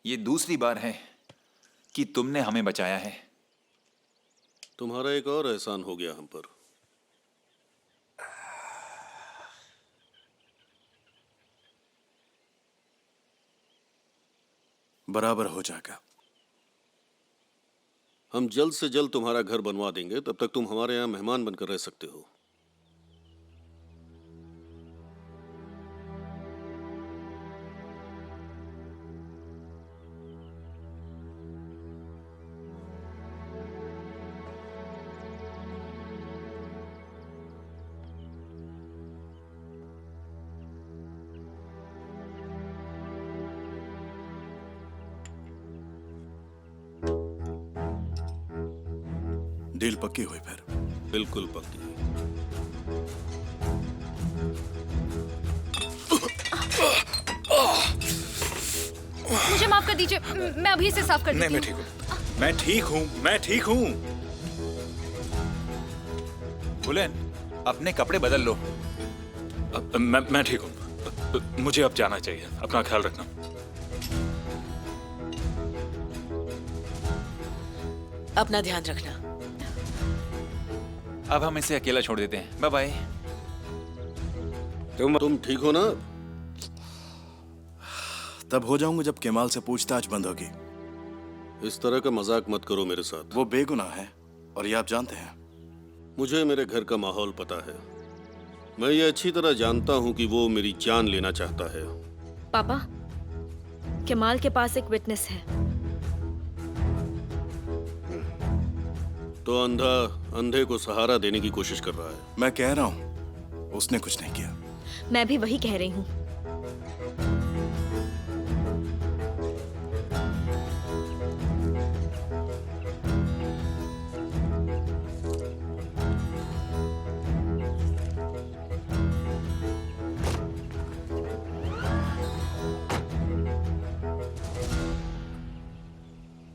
ये दूसरी बार है कि तुमने हमें बचाया है। तुम्हारा एक और एहसान हो गया हम पर। बराबर हो जाएगा। हम जल्द से जल्द तुम्हारा घर बनवा देंगे, तब तक तुम हमारे यहाँ मेहमान बनकर रह सकते हो। डील पक्की हुई फिर? बिल्कुल पक्की। मुझे माफ कर दीजिए, मैं अभी इसे साफ कर देती नहीं, हूँ। मैं ठीक हूँ, मैं ठीक हूँ। बुलेन, अपने कपड़े बदल लो। मैं ठीक हूँ। मुझे अब जाना चाहिए। अपना ख्याल रखना। अपना ध्यान रखना। अब हम इसे अकेला छोड़ देते हैं। Bye bye. तुम ठीक हो ना? तब हो जाऊंगा जब केमाल से पूछताछ बंद होगी। इस तरह का मजाक मत करो मेरे साथ। वो बेगुनाह है और ये आप जानते हैं। मुझे मेरे घर का माहौल पता है। मैं ये अच्छी तरह जानता हूँ कि वो मेरी जान लेना चाहता है। पापा, केमाल के पास एक विटनेस है। तो अंधा अंधे को सहारा देने की कोशिश कर रहा है। मैं कह रहा हूँ उसने कुछ नहीं किया। मैं भी वही कह रही हूँ।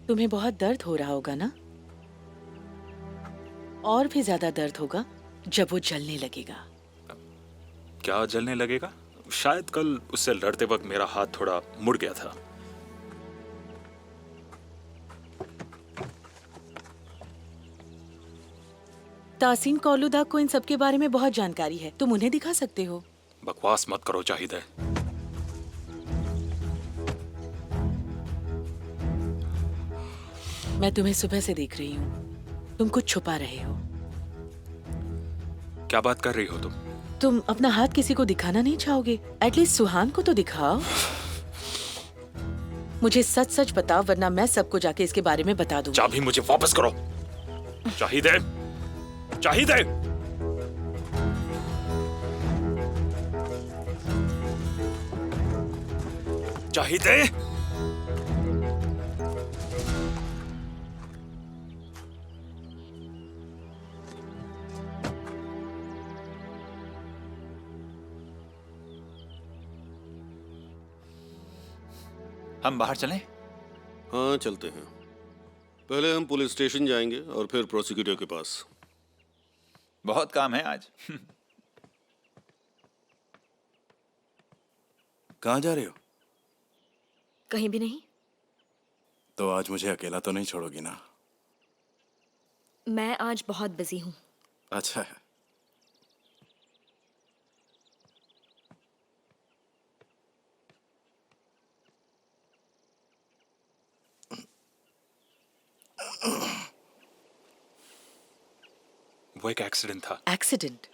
तुम्हें बहुत दर्द हो रहा होगा ना? और भी ज्यादा दर्द होगा जब वो जलने लगेगा। क्या जलने लगेगा? शायद कल उससे लड़ते वक्त मेरा हाथ थोड़ा मुड़ गया था। तासीन कौलुदा को इन सब के बारे में बहुत जानकारी है। तुम उन्हें दिखा सकते हो। बकवास मत करो चाहिए। मैं तुम्हें सुबह से देख रही हूँ। तुम कुछ छुपा रहे हो। क्या बात कर रही हो तुम? तुम अपना हाथ किसी को दिखाना नहीं चाहोगे? एटलीस्ट सुहान को तो दिखाओ। मुझे सच सच बताओ, वरना मैं सबको जाके इसके बारे में बता दूंगी। चाबी मुझे वापस करो। चाहिए चाहिए। चाहिए। हम बाहर चलें? हाँ चलते हैं। पहले हम पुलिस स्टेशन जाएंगे और फिर प्रोसिक्यूटर के पास। बहुत काम है आज। कहाँ जा रहे हो? कहीं भी नहीं। तो आज मुझे अकेला तो नहीं छोड़ोगी ना? मैं आज बहुत बिजी हूँ। अच्छा है। वो एक एक्सीडेंट था। एक्सीडेंट?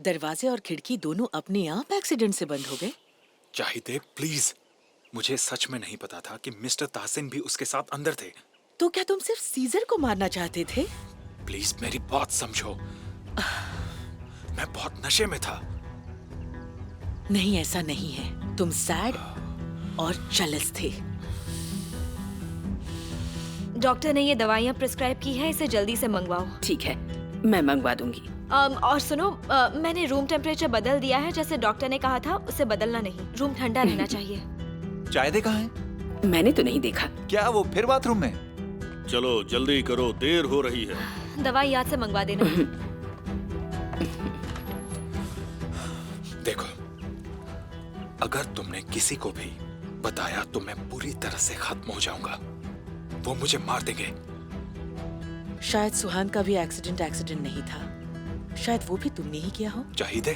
दरवाजे और खिड़की दोनों अपने आप एक्सीडेंट से बंद हो गए? चाहिए प्लीज, मुझे सच में नहीं पता था कि मिस्टर ताहसिन भी उसके साथ अंदर थे। तो क्या तुम सिर्फ सीजर को मारना चाहते थे? प्लीज मेरी बात समझो, मैं बहुत नशे में था। नहीं, ऐसा नहीं है। तुम सैड और जेलस थे। डॉक्टर ने ये दवाइयाँ प्रिस्क्राइब की है, इसे जल्दी से मंगवाओ। ठीक है, मैं मंगवा दूंगी। और सुनो, मैंने रूम टेम्परेचर बदल दिया है, जैसे डॉक्टर ने कहा था उसे बदलना नहीं। रूम ठंडा रहना चाहिए। चाय कहाँ है? मैंने तो नहीं देखा। क्या वो फिर बाथरूम में? चलो जल्दी करो, देर हो रही है। दवाई याद से मंगवा देना। देखो, अगर तुमने किसी को भी बताया तो मैं पूरी तरह से खत्म हो जाऊंगा। वो मुझे मार देंगे। शायद सुहान का भी एक्सीडेंट नहीं था। शायद वो भी तुमने ही किया हो। चाहिए,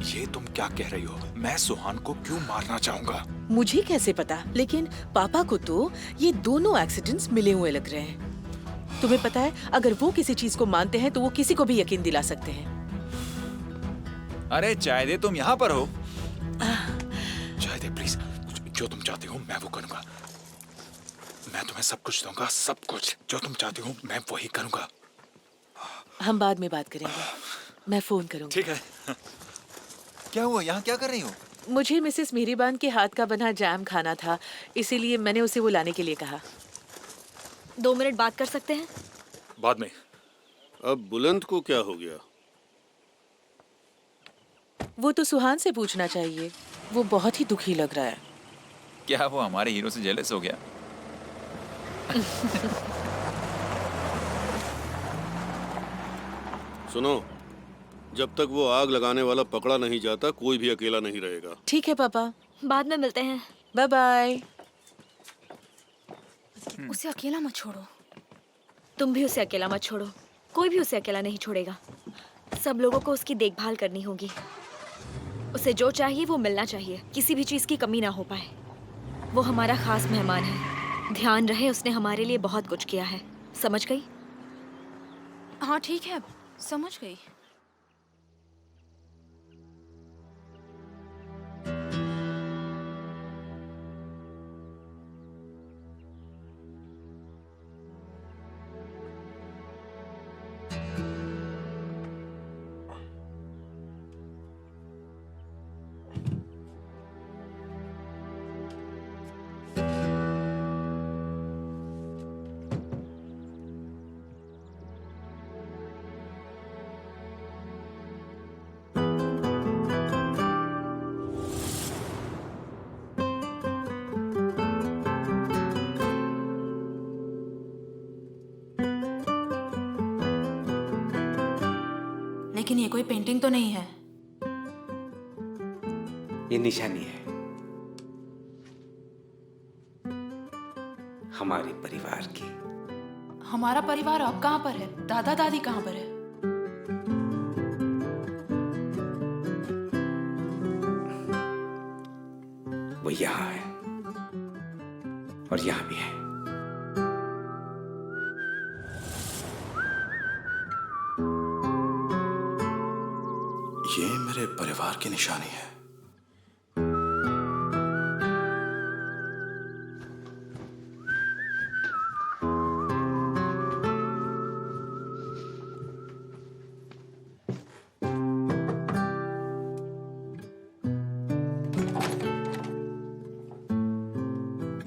ये तुम क्या कह रही हो? मैं सुहान को क्यों मारना चाहूंगा? मुझे कैसे पता, लेकिन पापा को तो ये दोनों एक्सीडेंट्स मिले हुए लग रहे हैं। तुम्हें पता है, अगर वो किसी चीज को मानते हैं तो वो किसी को भी यकीन दिला सकते हैं। अरे चाय तुम यहाँ पर हो? चाहिए प्लीज, जो तुम चाहती हो मैं वो करूंगा। मैं तुम्हें सब कुछ दूंगा, सब कुछ। जो तुम चाहती हो मैं वही करूंगा। हम बाद में बात करेंगे। मैं फोन करूंगी। ठीक है। क्या हुआ? यहाँ क्या कर रही हो? मुझे मिसेस मेरीबान के हाथ का बना जैम खाना था, इसीलिए मैंने उसे वो लाने के लिए कहा। 2 मिनट बात कर सकते हैं? बाद में। अब बुलंद को क्या हो गया? वो तो सुहान से पूछना चाहिए। वो बहुत ही दुखी लग रहा है। क्या वो हमारे हीरो से जेलस हो गया? सुनो, जब तक वो आग लगाने वाला पकड़ा नहीं जाता कोई भी अकेला नहीं रहेगा। ठीक है पापा, बाद में मिलते हैं। Bye bye. उसे अकेला मत छोड़ो। तुम भी उसे अकेला मत छोड़ो। कोई भी उसे अकेला नहीं छोड़ेगा। सब लोगों को उसकी देखभाल करनी होगी। उसे जो चाहिए वो मिलना चाहिए। किसी भी चीज की कमी ना हो पाए। वो हमारा खास मेहमान है। ध्यान रहे, उसने हमारे लिए बहुत कुछ किया है। समझ गई? हाँ ठीक है, समझ गई। लेकिन ये कोई पेंटिंग तो नहीं है। ये निशानी है हमारे परिवार की। हमारा परिवार अब कहाँ पर है? दादा दादी कहाँ पर है? वो यहाँ है और यहाँ भी है। ये मेरे परिवार की निशानी है।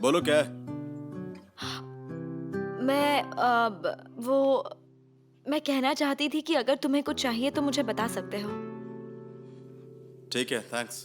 बोलो क्या है? मैं कहना चाहती थी कि अगर तुम्हें कुछ चाहिए तो मुझे बता सकते हो। ठीक है, थैंक्स।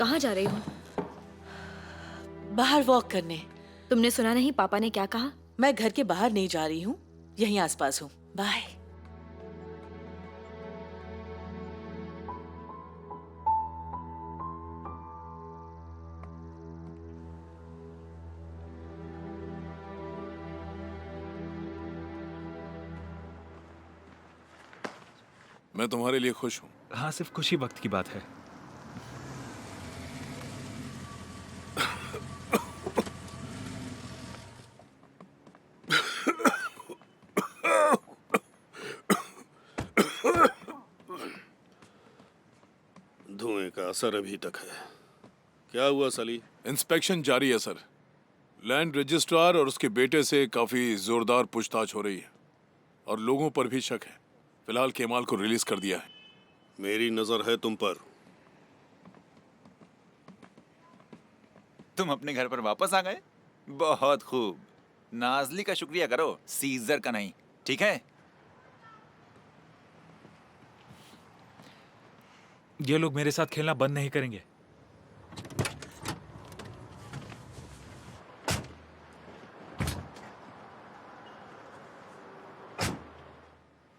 कहाँ जा रही हो? बाहर वॉक करने। तुमने सुना नहीं पापा ने क्या कहा? मैं घर के बाहर नहीं जा रही हूँ, यहीं आसपास हूँ। बाय। मैं तुम्हारे लिए खुश हूँ। हाँ, सिर्फ खुशी वक्त की बात है। धुएं का असर अभी तक है। क्या हुआ सली? इंस्पेक्शन जारी है सर। लैंड रजिस्ट्रार और उसके बेटे से काफी जोरदार पूछताछ हो रही है और लोगों पर भी शक है। फिलहाल केमाल को रिलीज कर दिया है। मेरी नजर है तुम पर। तुम अपने घर पर वापस आ गए? बहुत खूब। नाजली का शुक्रिया करो, सीजर का नहीं, ठीक है? ये लोग मेरे साथ खेलना बंद नहीं करेंगे।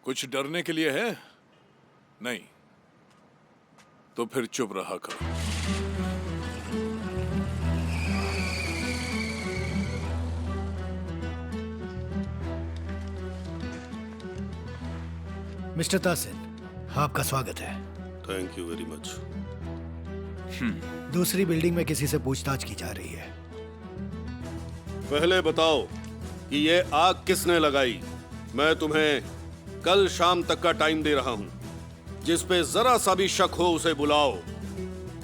कुछ डरने के लिए है? नहीं, तो फिर चुप रहा करो। मिस्टर तासिन, आपका स्वागत है। Thank you very much. दूसरी बिल्डिंग में किसी से पूछताछ की जा रही है। पहले बताओ कि ये आग किसने लगाई? मैं तुम्हें कल शाम तक का टाइम दे रहा हूं। जिस पे जरा सा भी शक हो उसे बुलाओ।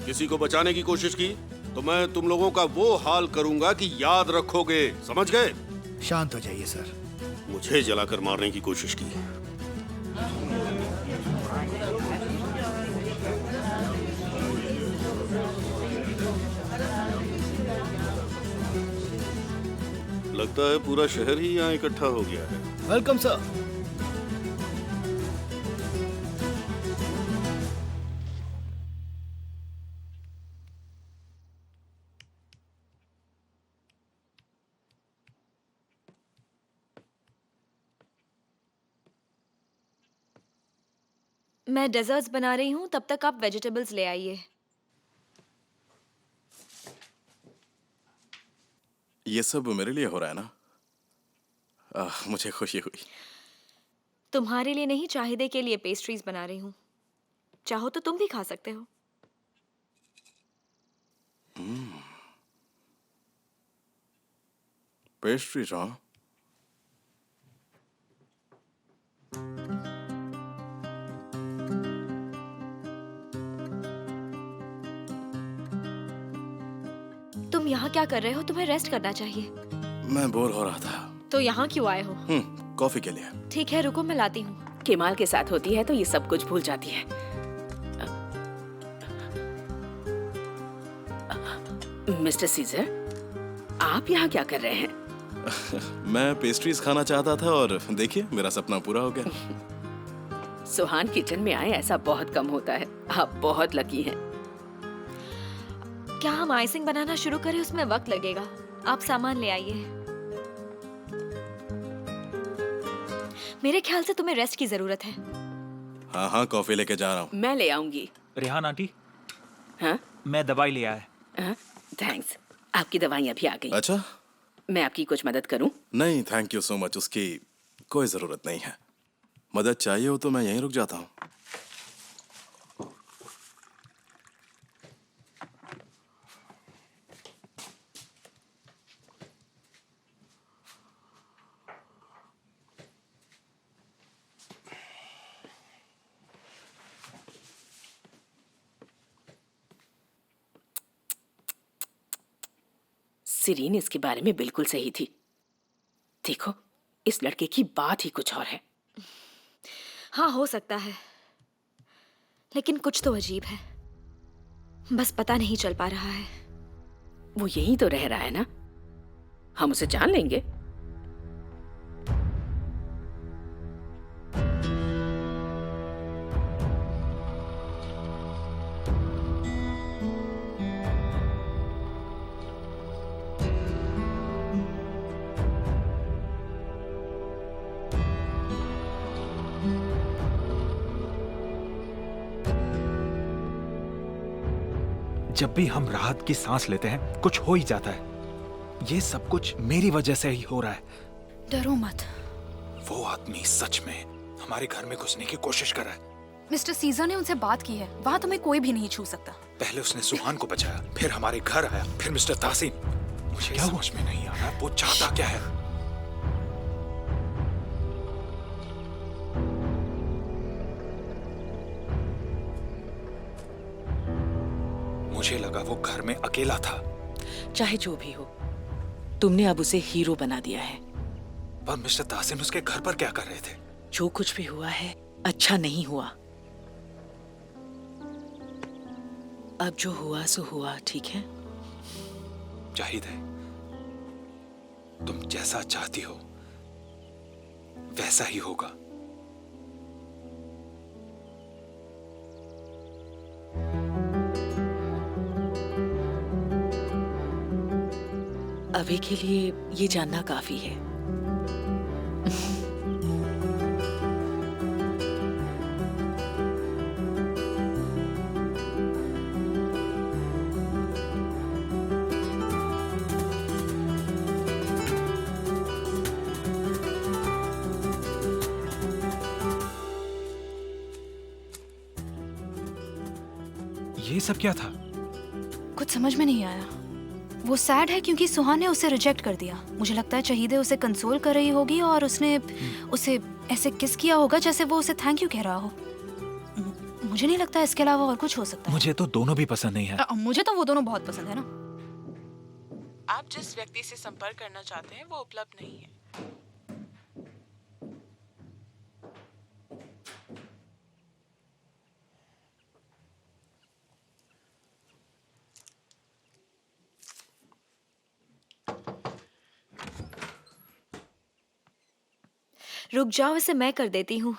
किसी को बचाने की कोशिश की तो मैं तुम लोगों का वो हाल करूंगा कि याद रखोगे। समझ गए? शांत हो जाइए सर। मुझे जलाकर मारने की कोशिश की। लगता है पूरा शहर ही यहाँ इकट्ठा हो गया है। Welcome sir. मैं डेजर्ट्स बना रही हूँ, तब तक आप वेजिटेबल्स ले आइए। ये सब मेरे लिए हो रहा है ना? मुझे खुशी हुई। तुम्हारे लिए नहीं, चाहिदे के लिए पेस्ट्रीज बना रही हूँ। चाहो तो तुम भी खा सकते हो। पेस्ट्री हाँ। तुम यहाँ क्या कर रहे हो? तुम्हें रेस्ट करना चाहिए। मैं बोर हो रहा था। तो यहाँ क्यों आए हो? कॉफी के लिए। ठीक है, रुको मैं लाती हूँ। केमाल के साथ होती है तो ये सब कुछ भूल जाती है। मिस्टर सीजर, आप यहाँ क्या कर रहे हैं? मैं पेस्ट्रीज खाना चाहता था और देखिए मेरा सपना पूरा हो गया। सुहान किचन में आए ऐसा बहुत कम होता है। आप बहुत लकी हैं। क्या हम आइसिंग बनाना शुरू करें? उसमें वक्त लगेगा। आप सामान ले आइए। मेरे ख्याल से तुम्हें रेस्ट की जरूरत है। हाँ हाँ, कॉफी लेके जा रहा हूँ। मैं ले आऊंगी। रेहान आंटी, हाँ? मैं दवाई ले आया। हाँ? थैंक्स। आपकी दवाई अभी आ गई। अच्छा, मैं आपकी कुछ मदद करूं? नहीं थैंक यू सो मच, उसकी कोई जरूरत नहीं है। मदद चाहिए हो तो मैं यहीं रुक जाता हूँ। सिरीन इसके बारे में बिल्कुल सही थी। देखो, इस लड़के की बात ही कुछ और है। हाँ, हो सकता है, लेकिन कुछ तो अजीब है। बस पता नहीं चल पा रहा है। वो यहीं तो रह रहा है ना? हम उसे जान लेंगे। जब भी हम राहत की सांस लेते हैं कुछ हो ही जाता है। ये सब कुछ मेरी वजह से ही हो रहा है। डरो मत। वो आदमी सच में हमारे घर में घुसने की कोशिश कर रहा है। मिस्टर सीजर ने उनसे बात की है, वहाँ तुम्हें कोई भी नहीं छू सकता। पहले उसने सुहान को बचाया, फिर हमारे घर आया, फिर मिस्टर तासीन। मुझे क्या समझ में नहीं आ रहा वो चाहता क्या है। मुझे लगा वो घर में अकेला था। चाहे जो भी हो, तुमने अब उसे हीरो बना दिया है। पर मिस्टर तासीन उसके घर पर क्या कर रहे थे? जो कुछ भी हुआ है अच्छा नहीं हुआ। अब जो हुआ सो हुआ, ठीक है? जाहिद है, तुम जैसा चाहती हो वैसा ही होगा। अभी के लिए ये जानना काफी है। ये सब क्या था? कुछ समझ में नहीं आया। वो सैड है क्योंकि सुहान ने उसे रिजेक्ट कर दिया। मुझे लगता है शहीदे उसे कंसोल कर रही होगी और उसने उसे ऐसे किस किया होगा जैसे वो उसे थैंक यू कह रहा हो। मुझे नहीं लगता इसके अलावा और कुछ हो सकता है। मुझे तो दोनों भी पसंद नहीं है। मुझे तो वो दोनों बहुत पसंद है ना। आप जिस व्यक्ति से संपर्क करना चाहते हैं वो उपलब्ध नहीं है। रुक जाओ, इसे मैं कर देती हूँ।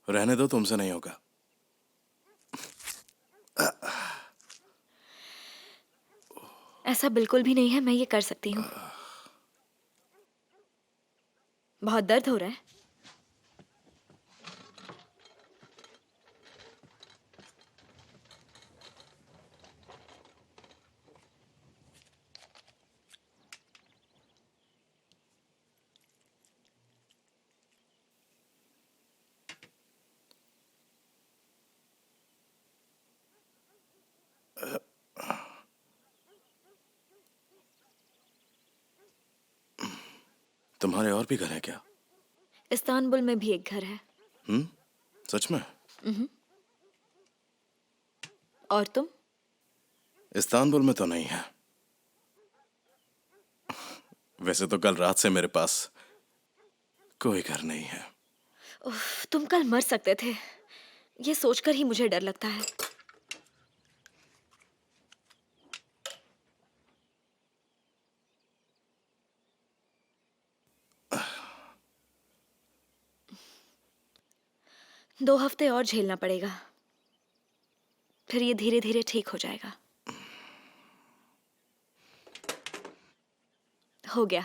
रहने दो, तुमसे नहीं होगा। ऐसा बिल्कुल भी नहीं है, मैं ये कर सकती हूँ। बहुत दर्द हो रहा है। तुम्हारे और भी घर हैं क्या? इस्तांबुल में भी एक घर है। सच में? और तुम? इस्तांबुल में तो नहीं है। वैसे तो कल रात से मेरे पास कोई घर नहीं है। उफ, तुम कल मर सकते थे। ये सोचकर ही मुझे डर लगता है। दो हफ्ते और झेलना पड़ेगा, फिर ये धीरे धीरे ठीक हो जाएगा। हो गया।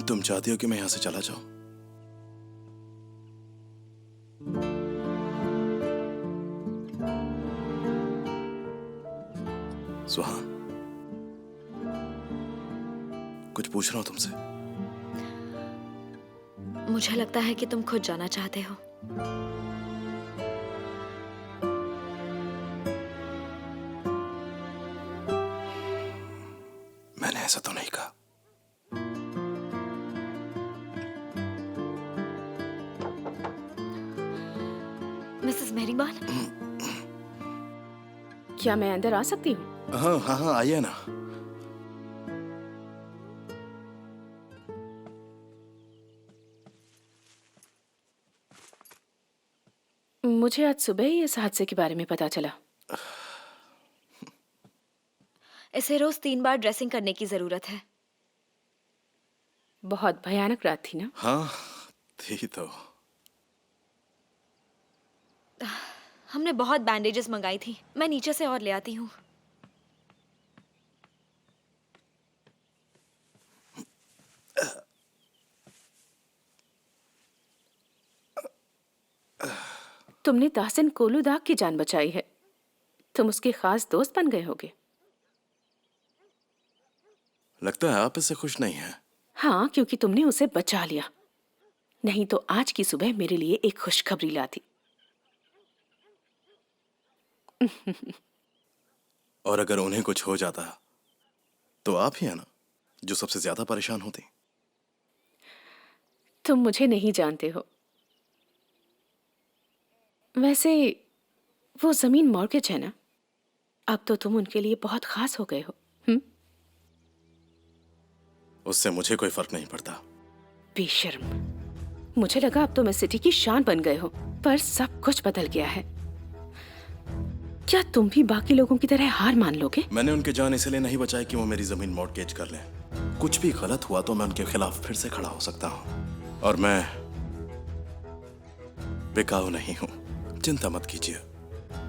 तुम चाहती हो कि मैं यहां से चला जाऊं? सुहान, कुछ पूछ रहा हूं तुमसे। मुझे लगता है कि तुम खुद जाना चाहते हो। मैंने ऐसा तो नहीं कहा। मिसेस मेहरीबान, क्या मैं अंदर आ सकती हूँ? हाँ हाँ हाँ, आइए ना। मुझे आज सुबह ही इस हादसे के बारे में पता चला। इसे रोज 3 बार ड्रेसिंग करने की जरूरत है। बहुत भयानक रात थी ना? हाँ थी तो। हमने बहुत बैंडेजेस मंगाई थी, मैं नीचे से और ले आती हूँ। तुमने ताहसिन कोलूदाग की जान बचाई है। तुम उसके खास दोस्त बन गए होगे। लगता है आप इससे खुश नहीं हैं। हाँ, क्योंकि तुमने उसे बचा लिया। नहीं तो आज की सुबह मेरे लिए एक खुशखबरी लाती। और अगर उन्हें कुछ हो जाता तो आप ही है ना जो सबसे ज्यादा परेशान होती। तुम मुझे नहीं जानते हो। वैसे वो जमीन मॉर्गेज है ना, अब तो तुम उनके लिए बहुत खास हो गए हो। उससे मुझे कोई फर्क नहीं पड़ता। बेशर्म, मुझे लगा अब तुम इस सिटी की शान बन गए हो, पर सब कुछ बदल गया है। क्या तुम भी बाकी लोगों की तरह हार मान लोगे? मैंने उनकी जान इसलिए नहीं बचाई कि वो मेरी जमीन मॉर्गेज कर लें। कुछ भी गलत हुआ तो मैं उनके खिलाफ फिर से खड़ा हो सकता हूँ, और मैं बिकाऊ नहीं हूँ। चिंता मत कीजिए।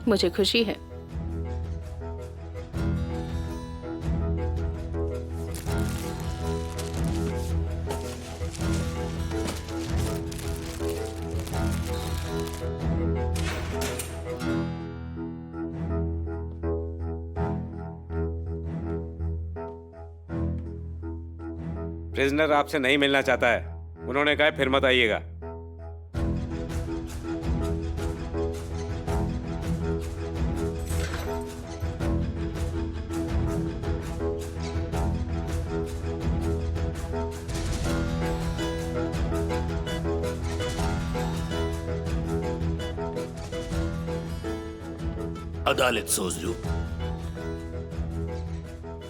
मुझे खुशी है। प्रिजनर आपसे नहीं मिलना चाहता है। उन्होंने कहा फिर मत आइएगा। अदालत सोजलू,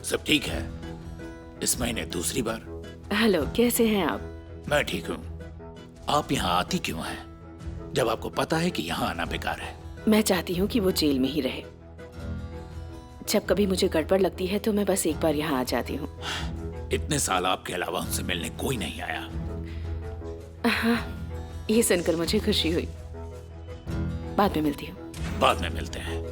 सब ठीक है? इस महीने दूसरी बार। हेलो, कैसे हैं आप? मैं ठीक हूँ। आप यहाँ आती क्यों हैं जब आपको पता है कि यहाँ आना बेकार है? मैं चाहती हूँ कि वो जेल में ही रहे। जब कभी मुझे गड़बड़ लगती है तो मैं बस एक बार यहाँ आ जाती हूँ। इतने साल आपके अलावा उनसे मिलने कोई नहीं आया। हाँ, ये सुनकर मुझे खुशी हुई। बाद में मिलती हूँ। बाद में मिलते हैं।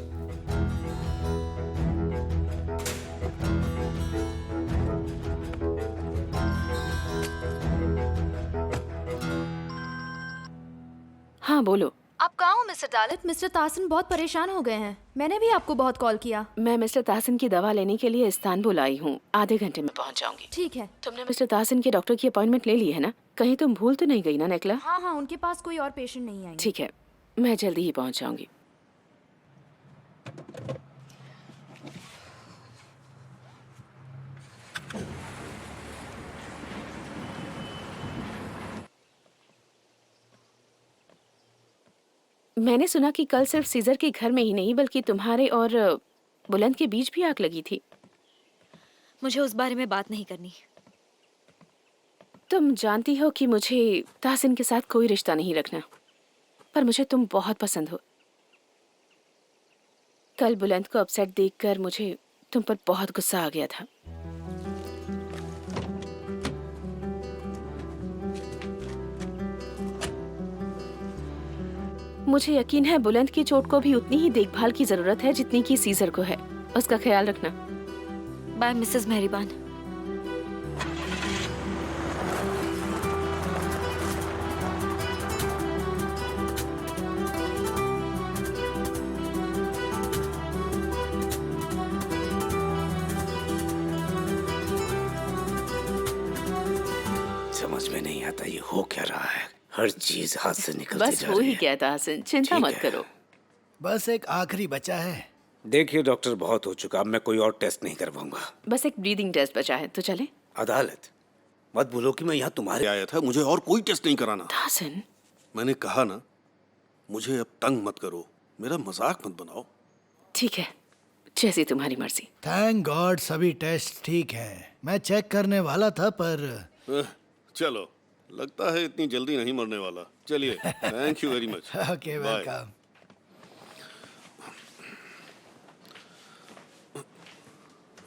हाँ बोलो। आप कहाँ हो मिस्टर तालिब? मिस्टर ताहसिन बहुत परेशान हो गए हैं। मैंने भी आपको बहुत कॉल किया। मैं मिस्टर ताहसिन की दवा लेने के लिए इस्तांबुल आई हूँ। आधे घंटे में पहुँच जाऊंगी। ठीक है। तुमने मिस्टर ताहसिन के डॉक्टर की अपॉइंटमेंट ले ली है ना? कहीं तुम भूल तो नहीं गई ना निकला? हाँ हाँ, उनके पास कोई और पेशेंट नहीं आएंगे। ठीक है, मैं जल्दी ही पहुँच जाऊंगी। मैंने सुना कि कल सिर्फ सीजर के घर में ही नहीं बल्कि तुम्हारे और बुलंद के बीच भी आग लगी थी। मुझे उस बारे में बात नहीं करनी। तुम जानती हो कि मुझे ताहसिन के साथ कोई रिश्ता नहीं रखना, पर मुझे तुम बहुत पसंद हो। कल बुलंद को अपसेट देखकर मुझे तुम पर बहुत गुस्सा आ गया था। मुझे यकीन है बुलंद की चोट को भी उतनी ही देखभाल की जरूरत है जितनी की सीजर को है। उसका ख्याल रखना। Bye Mrs Mehriban. समझ में नहीं आता ये हो क्या रहा है। हर चीज हाथ से निकलती बस जा हो रही ही है। गया ताहसिन, चिंता ठीक मत है। करो। बस एक आखिरी बचा है। देखिए डॉक्टर, बहुत हो चुका। अब मैं कोई और टेस्ट नहीं करवाऊंगा। बस एक ब्रीदिंग टेस्ट बचा है, तो चले। अदालत, मत भूलो कि मैं यहाँ तुम्हारे आया था, मुझे और कोई टेस्ट नहीं कराना। ताहसिन, मैंने कहा ना, मुझे अब तंग मत करो, मेरा मजाक मत बनाओ। ठीक है, जैसी तुम्हारी मर्जी। थैंक गॉड सभी टेस्ट ठीक हैं। मैं चेक करने वाला था पर चलो, लगता है इतनी जल्दी नहीं मरने वाला। चलिए, thank you very much. Okay welcome.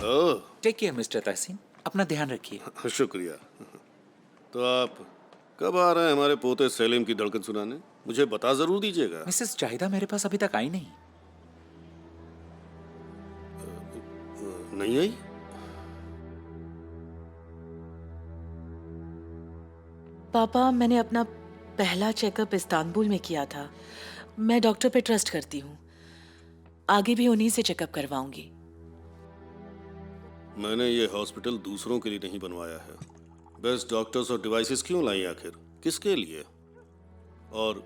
Oh, take care Mr Tahseen, अपना ध्यान रखिए। शुक्रिया। तो आप कब आ रहे हैं हमारे पोते सेलिम की धड़कन सुनाने? मुझे बता जरूर दीजिएगा। मिसेस जाहिदा मेरे पास अभी तक आई नहीं। नहीं आई? पापा, मैंने अपना पहला चेकअप इस्तांबुल में किया था। मैं डॉक्टर पे ट्रस्ट करती हूँ। आगे भी उन्हीं से चेकअप करवाऊंगी। मैंने ये हॉस्पिटल दूसरों के लिए नहीं बनवाया है। बेस्ट डॉक्टर्स और डिवाइसेस क्यों लाई आखिर? किसके लिए? और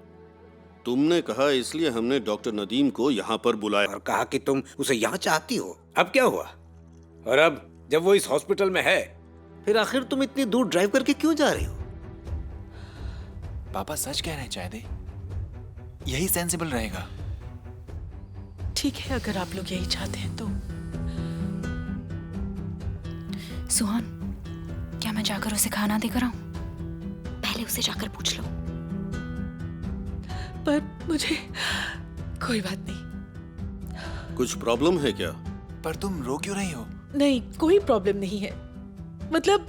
तुमने कहा इसलिए हमने डॉक्टर नदीम को यहाँ पर बुलाया और कहा कि तुम उसे यहाँ चाहती हो। अब क्या हुआ? और अब जब वो इस हॉस्पिटल में है, फिर आखिर तुम इतनी दूर ड्राइव करके क्यों जा रही हो? पापा सच कह रहे हैं चाहते, यही सेंसिबल रहेगा। ठीक है, अगर आप लोग यही चाहते हैं तो। सुहान, क्या मैं जाकर उसे खाना देकर आऊं? पहले उसे जाकर पूछ लो। पर मुझे कोई बात नहीं। कुछ प्रॉब्लम है क्या? पर तुम रो क्यों रही हो? नहीं, कोई प्रॉब्लम नहीं है। मतलब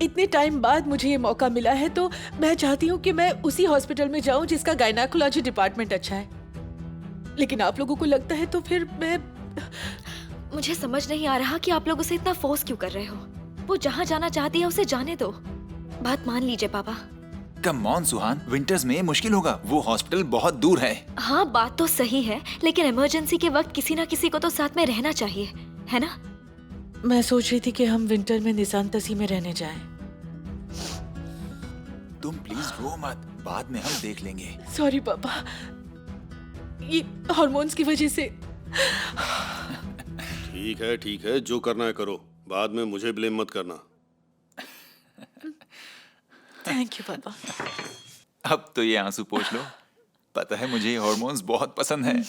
इतने टाइम बाद मुझे ये मौका मिला है तो मैं चाहती हूँ कि मैं उसी हॉस्पिटल में जाऊँ जिसका गायनेकोलॉजी डिपार्टमेंट अच्छा है। लेकिन आप लोगों को लगता है तो फिर मैं। मुझे समझ नहीं आ रहा कि आप लोग उसे इतना फोर्स क्यों कर रहे हो। वो जहाँ जाना चाहती है उसे जाने दो। बात मान लीजिए पापा। कम ऑन सुहान, विंटर्स में मुश्किल होगा। वो हॉस्पिटल बहुत दूर है। हाँ, बात तो सही है, लेकिन इमरजेंसी के वक्त किसी ना किसी को तो साथ में रहना चाहिए, है ना? मैं सोच रही थी कि हम विंटर में निशान तसी में रहने जाएं। तुम प्लीज रो मत, बाद में हम देख लेंगे। सॉरी पापा, ये हार्मोन्स की वजह से। ठीक है, जो करना है करो। बाद में मुझे ब्लेम मत करना। थैंक यू पापा। अब तो ये आंसू पोंछ लो। पता है मुझे ये हार्मोन्स बहुत पसंद है।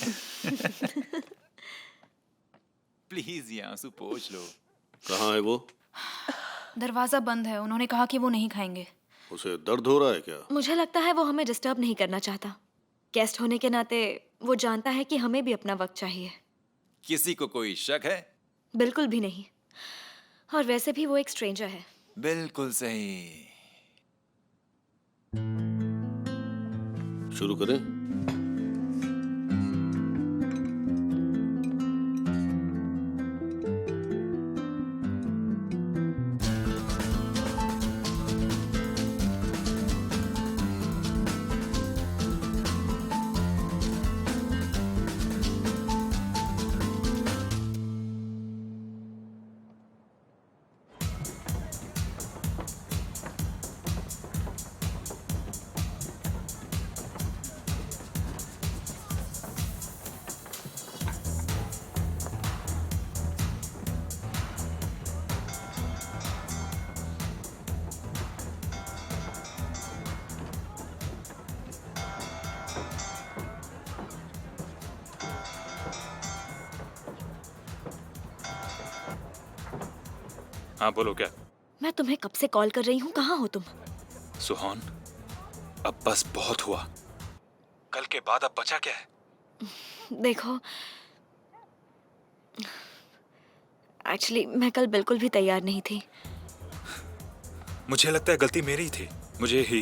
प्लीज ये आंसू पोंछ लो। कहाँ है वो? दरवाजा बंद है, उन्होंने कहा कि वो नहीं खाएंगे। उसे दर्द हो रहा है क्या? मुझे लगता है वो हमें डिस्टर्ब नहीं करना चाहता। गेस्ट होने के नाते वो जानता है कि हमें भी अपना वक्त चाहिए। किसी को कोई शक है? बिल्कुल भी नहीं। और वैसे भी वो एक स्ट्रेंजर है। बिल्कुल सही। शुरू करें? हाँ बोलो क्या? मैं तुम्हें कब से कॉल कर रही हूँ, कहाँ हो तुम? सुहान, अब बस बहुत हुआ। कल के बाद अब बचा क्या है? देखो, एक्चुअली मैं कल बिल्कुल भी तैयार नहीं थी। मुझे लगता है गलती मेरी ही थी। मुझे ही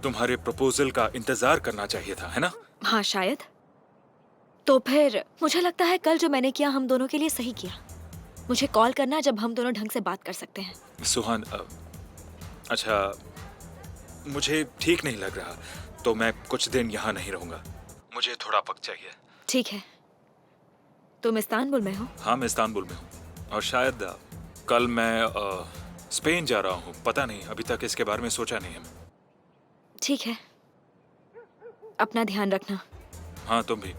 तुम्हारे प्रपोजल का इंतजार करना चाहिए था, है ना? हाँ शायद। तो फिर मुझे लगता है कल जो मैंने किया हम दोनों के लिए सही किया। मुझे कॉल करना जब हम दोनों ढंग से बात कर सकते हैं। सुहान, अच्छा, मुझे ठीक नहीं लग रहा, तो मैं कुछ दिन यहाँ नहीं रहूंगा। मुझे थोड़ा वक्त चाहिए। ठीक है। तुम इस्तांबुल में हो? हाँ, मैं इस्तांबुल में हूँ और शायद कल मैं स्पेन जा रहा हूँ। पता नहीं, अभी तक इसके बारे में सोचा नहीं है। ठीक है, अपना ध्यान रखना। हाँ, तुम भी।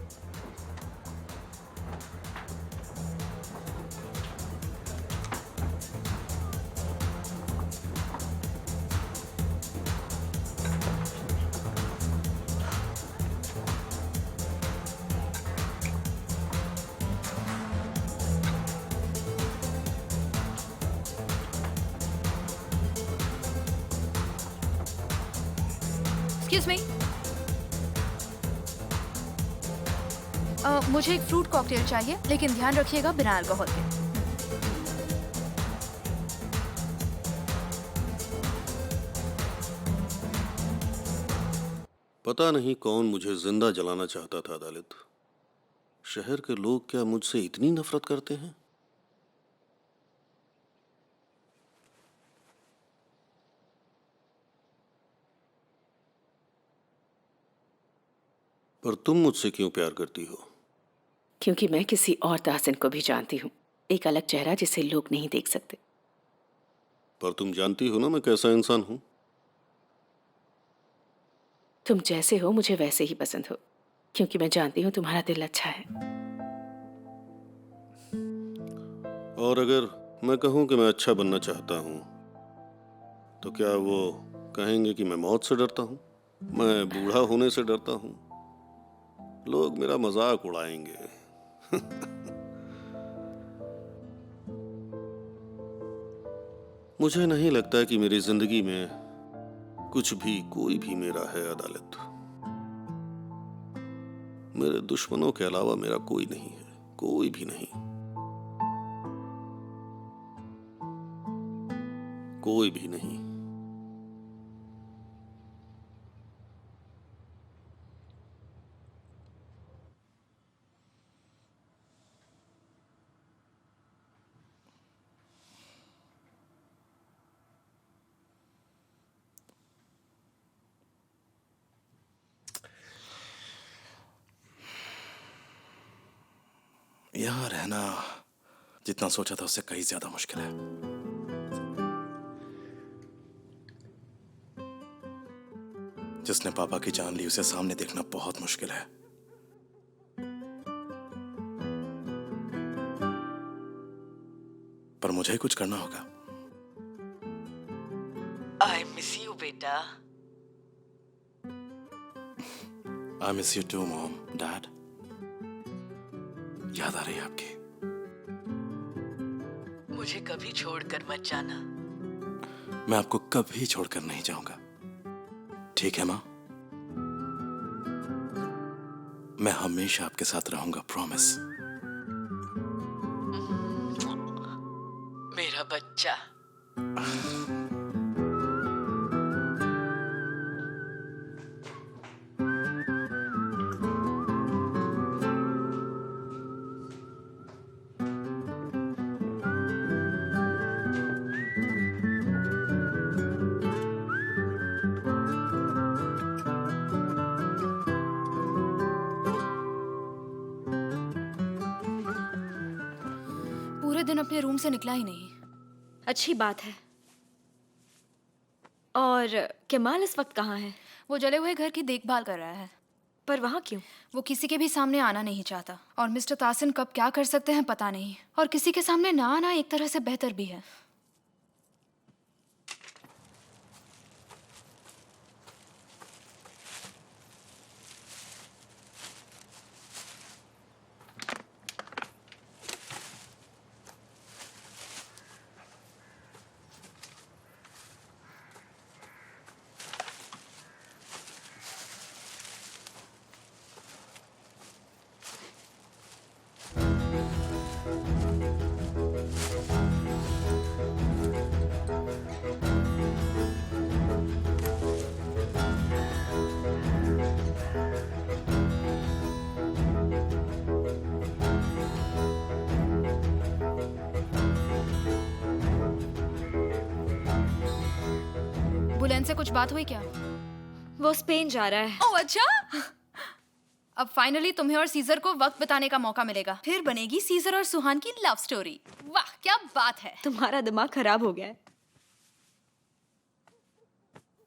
एक्सक्यूज मी, मुझे एक फ्रूट कॉकटेल चाहिए, लेकिन ध्यान रखिएगा बिना अल्कोहल के। पता नहीं कौन मुझे जिंदा जलाना चाहता था अदालत। शहर के लोग क्या मुझसे इतनी नफरत करते हैं? पर तुम मुझसे क्यों प्यार करती हो? क्योंकि मैं किसी और ताहसिन को भी जानती हूँ, एक अलग चेहरा जिसे लोग नहीं देख सकते। पर तुम जानती हो ना मैं कैसा इंसान हूं। तुम जैसे हो मुझे वैसे ही पसंद हो, क्योंकि मैं जानती हूँ तुम्हारा दिल अच्छा है। और अगर मैं कहूं कि मैं अच्छा बनना चाहता हूं, तो क्या वो कहेंगे कि मैं मौत से डरता हूं, मैं बूढ़ा होने से डरता हूं? लोग मेरा मजाक उड़ाएंगे। मुझे नहीं लगता कि मेरी जिंदगी में कुछ भी कोई भी मेरा है अदालत। मेरे दुश्मनों के अलावा मेरा कोई नहीं है, कोई भी नहीं, कोई भी नहीं। यहाँ रहना जितना सोचा था उससे कहीं ज्यादा मुश्किल है। जिसने पापा की जान ली उसे सामने देखना बहुत मुश्किल है। पर मुझे ही कुछ करना होगा। आई मिस यू बेटा। I miss you too mom, dad. याद आ रही है आपकी। मुझे कभी छोड़कर मत जाना। मैं आपको कभी छोड़कर नहीं जाऊंगा, ठीक है माँ? मैं हमेशा आपके साथ रहूंगा, प्रॉमिस। मेरा बच्चा। पूरे दिन अपने रूम से निकला ही नहीं। अच्छी बात है। और केमाल इस वक्त कहाँ है? वो जले हुए घर की देखभाल कर रहा है। पर वहाँ क्यों? वो किसी के भी सामने आना नहीं चाहता, और मिस्टर तासिन कब क्या कर सकते हैं पता नहीं, और किसी के सामने ना आना एक तरह से बेहतर भी है। बुलेन से कुछ बात हुई क्या? वो स्पेन जा रहा है। ओह अच्छा। अब फाइनली तुम्हें और सीजर को वक्त बिताने का मौका मिलेगा। फिर बनेगी सीजर और सुहान की लव स्टोरी। वाह क्या बात है। तुम्हारा दिमाग खराब हो गया है।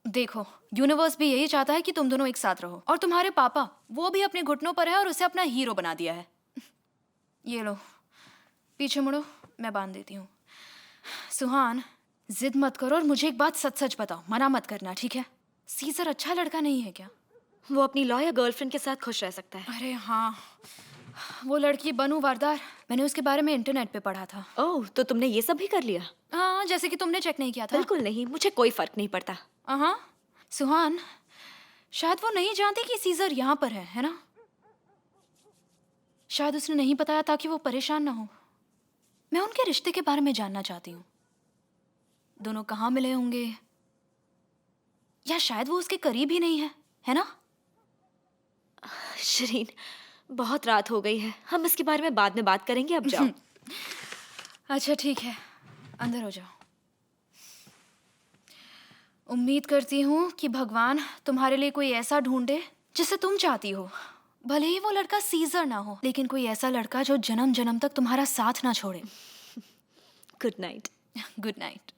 देखो, यूनिवर्स भी यही चाहता है कि तुम दोनों एक साथ रहो, और तुम्हारे पापा वो भी अपने घुटनों पर है और उसे अपना हीरो बना दिया है। ये लो, पीछे मुड़ो, मैं बांध देती हूँ। सुहान, जिद मत करो और मुझे एक बात सच सच बताओ, मना मत करना, ठीक है? सीजर अच्छा लड़का नहीं है क्या? वो अपनी लॉयर गर्लफ्रेंड के साथ खुश रह सकता है। अरे हाँ, वो लड़की बनू वारदार, मैंने उसके बारे में इंटरनेट पे पढ़ा था। ओह, तो तुमने ये सब भी कर लिया? हाँ, जैसे कि तुमने चेक नहीं किया था। बिल्कुल नहीं, मुझे कोई फर्क नहीं पड़ता। हाँ, सुहान, शायद वो नहीं जानती कि सीजर यहाँ पर है ना? शायद उसने नहीं बताया ताकि वो परेशान ना हो। मैं उनके रिश्ते के बारे में जानना चाहती हूँ। दोनों कहाँ मिले होंगे, या शायद वो उसके करीब ही नहीं है ना? शरीन, बहुत रात हो गई है, हम इसके बारे में बाद में बात करेंगे, अब जाओ। अच्छा ठीक है, अंदर हो जाओ। उम्मीद करती हूँ कि भगवान तुम्हारे लिए कोई ऐसा ढूंढे जिसे तुम चाहती हो। भले ही वो लड़का सीजर ना हो, लेकिन कोई ऐसा लड़का जो जन्म जन्म तक तुम्हारा साथ ना छोड़े। Good night. Good night.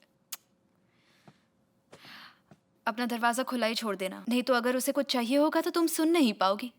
अपना दरवाजा खुला ही छोड़ देना, नहीं तो अगर उसे कुछ चाहिए होगा तो तुम सुन नहीं पाओगी।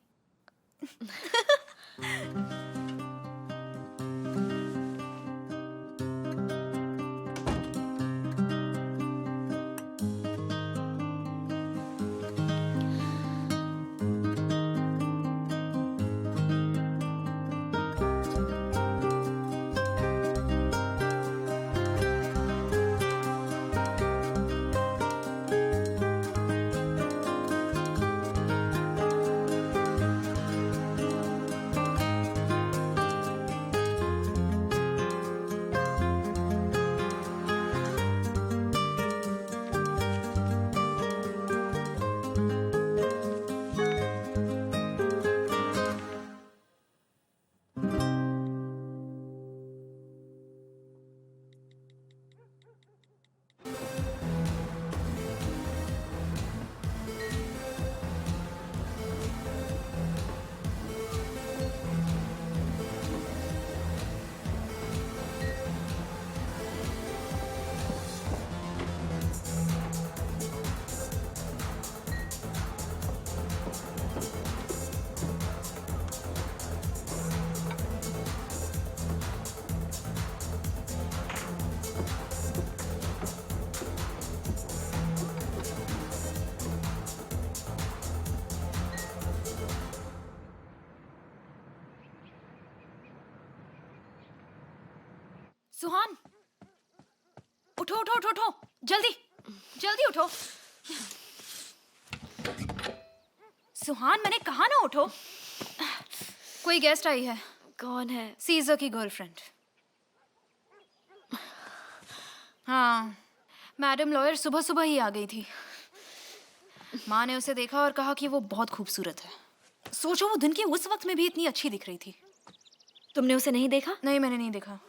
सुहान, उठो उठो उठो उठो, जल्दी जल्दी उठो। सुहान, मैंने कहा ना उठो। कोई गेस्ट आई है। कौन है? सीजर की गर्लफ्रेंड। हाँ, मैडम लॉयर सुबह सुबह ही आ गई थी। माँ ने उसे देखा और कहा कि वो बहुत खूबसूरत है। सोचो, वो दिन के उस वक्त में भी इतनी अच्छी दिख रही थी। तुमने उसे नहीं देखा? नहीं, मैंने नहीं देखा।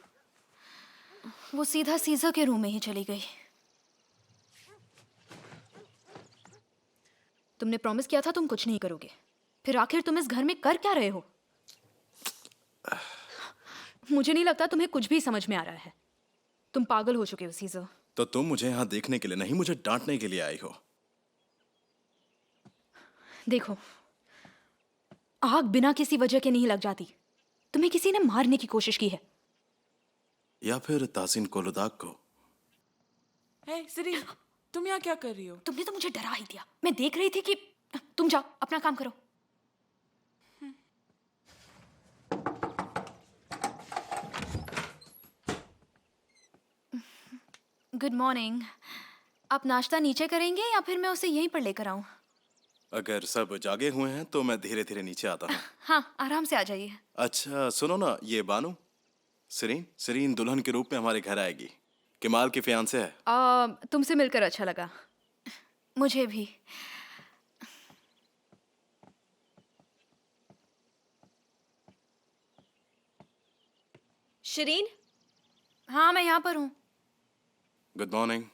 वो सीधा सीजर के रूम में ही चली गई। तुमने प्रॉमिस किया था तुम कुछ नहीं करोगे, फिर आखिर तुम इस घर में कर क्या रहे हो? मुझे नहीं लगता तुम्हें कुछ भी समझ में आ रहा है। तुम पागल हो चुके हो सीजर। तो तुम मुझे यहाँ देखने के लिए नहीं, मुझे डांटने के लिए आई हो। देखो, आग बिना किसी वजह के नहीं लग जाती। तुम्हें किसी ने मारने की कोशिश की है, या फिर तासिन कोलुदाग को। हे सिरी, तुम यहाँ क्या कर रही हो? तुमने तो मुझे डरा ही दिया। मैं देख रही थी कि तुम जाओ अपना काम करो। Good morning. आप नाश्ता नीचे करेंगे या फिर मैं उसे यहीं पर लेकर आऊं? अगर सब जागे हुए हैं तो मैं धीरे धीरे नीचे आता हूँ। हाँ, आराम से आ जाइए। अच्छा सुनो ना, ये बानू सरीन दुल्हन के रूप में हमारे घर आएगी। कमाल की फियांसे है। तुमसे मिलकर अच्छा लगा। मुझे भी। शरीन? हाँ, मैं यहाँ पर हूँ। Good morning.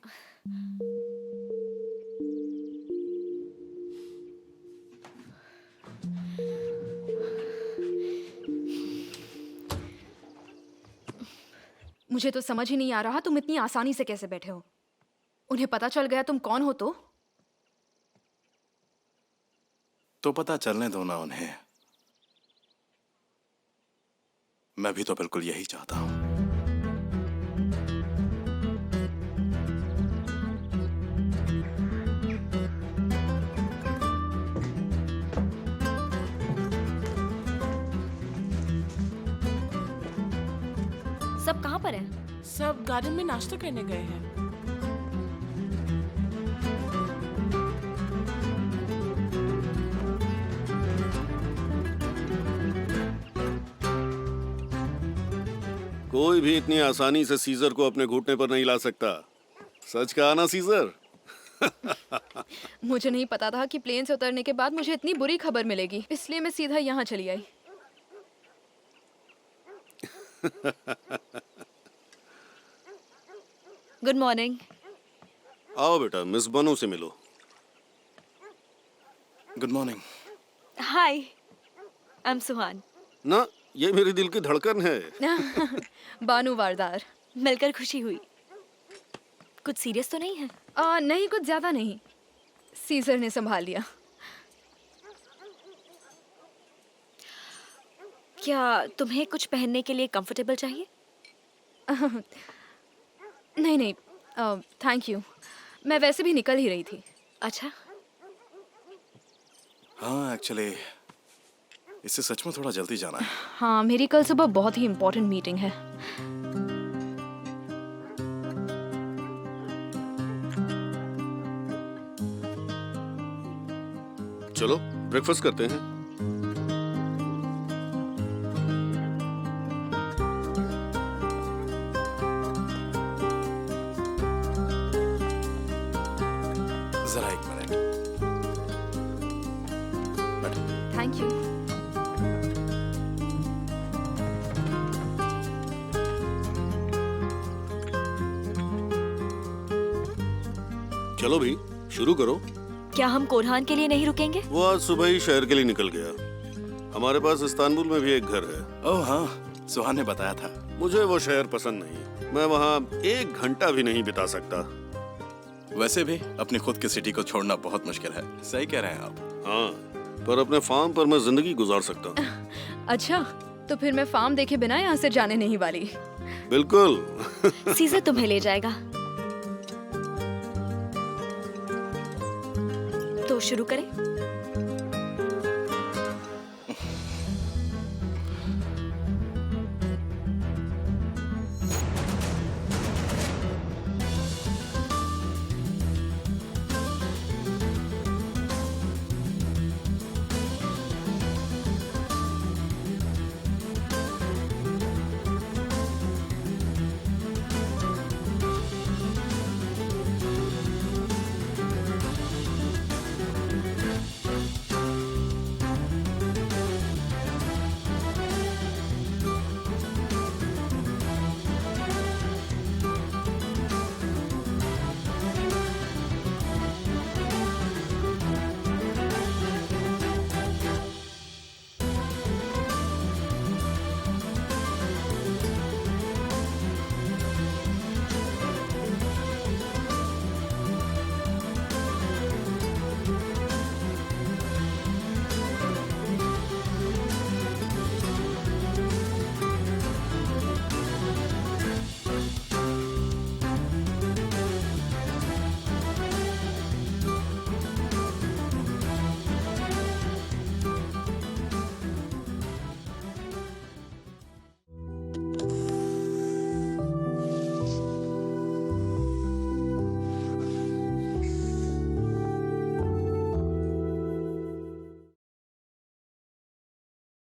मुझे तो समझ ही नहीं आ रहा तुम इतनी आसानी से कैसे बैठे हो। उन्हें पता चल गया तुम कौन हो तो पता चलने दो ना उन्हें। मैं भी तो बिल्कुल यही चाहता हूं। सब कहाँ पर है? सब गार्डन में नाश्ता करने गए हैं। कोई भी इतनी आसानी से सीजर को अपने घुटने पर नहीं ला सकता। सच कहा ना सीजर? मुझे नहीं पता था कि प्लेन से उतरने के बाद मुझे इतनी बुरी खबर मिलेगी, इसलिए मैं सीधा यहाँ चली आई। Good morning. आओ बेटा, मिस बनू से मिलो। Good morning. Hi, I am Suhan. ना, ये मेरे दिल की धड़कन है। बानू वारदार। मिलकर खुशी हुई। कुछ सीरियस तो नहीं है? नहीं, कुछ ज्यादा नहीं। सीजर ने संभाल लिया। क्या तुम्हें कुछ पहनने के लिए कंफर्टेबल चाहिए? नहीं नहीं, थैंक यू। मैं वैसे भी निकल ही रही थी। अच्छा। हाँ, एक्चुअली इससे सच में थोड़ा जल्दी जाना है। हाँ, मेरी कल सुबह बहुत ही इम्पोर्टेंट मीटिंग है। चलो ब्रेकफास्ट करते हैं। जरा एक मिनट। Thank you. चलो भी शुरू करो। क्या हम कोरहान के लिए नहीं रुकेंगे? वो आज सुबह ही शहर के लिए निकल गया। हमारे पास इस्तांबुल में भी एक घर है। ओह हाँ, सुहान ने बताया था। मुझे वो शहर पसंद नहीं। मैं वहाँ 1 घंटा भी नहीं बिता सकता। वैसे भी अपनी खुद की सिटी को छोड़ना बहुत मुश्किल है। सही कह रहे हैं आप। हाँ, पर अपने फार्म पर मैं जिंदगी गुजार सकता हूँ। अच्छा, तो फिर मैं फार्म देखे बिना यहाँ से जाने नहीं वाली। बिल्कुल। सीजर तुम्हें ले जाएगा। तो शुरू करें?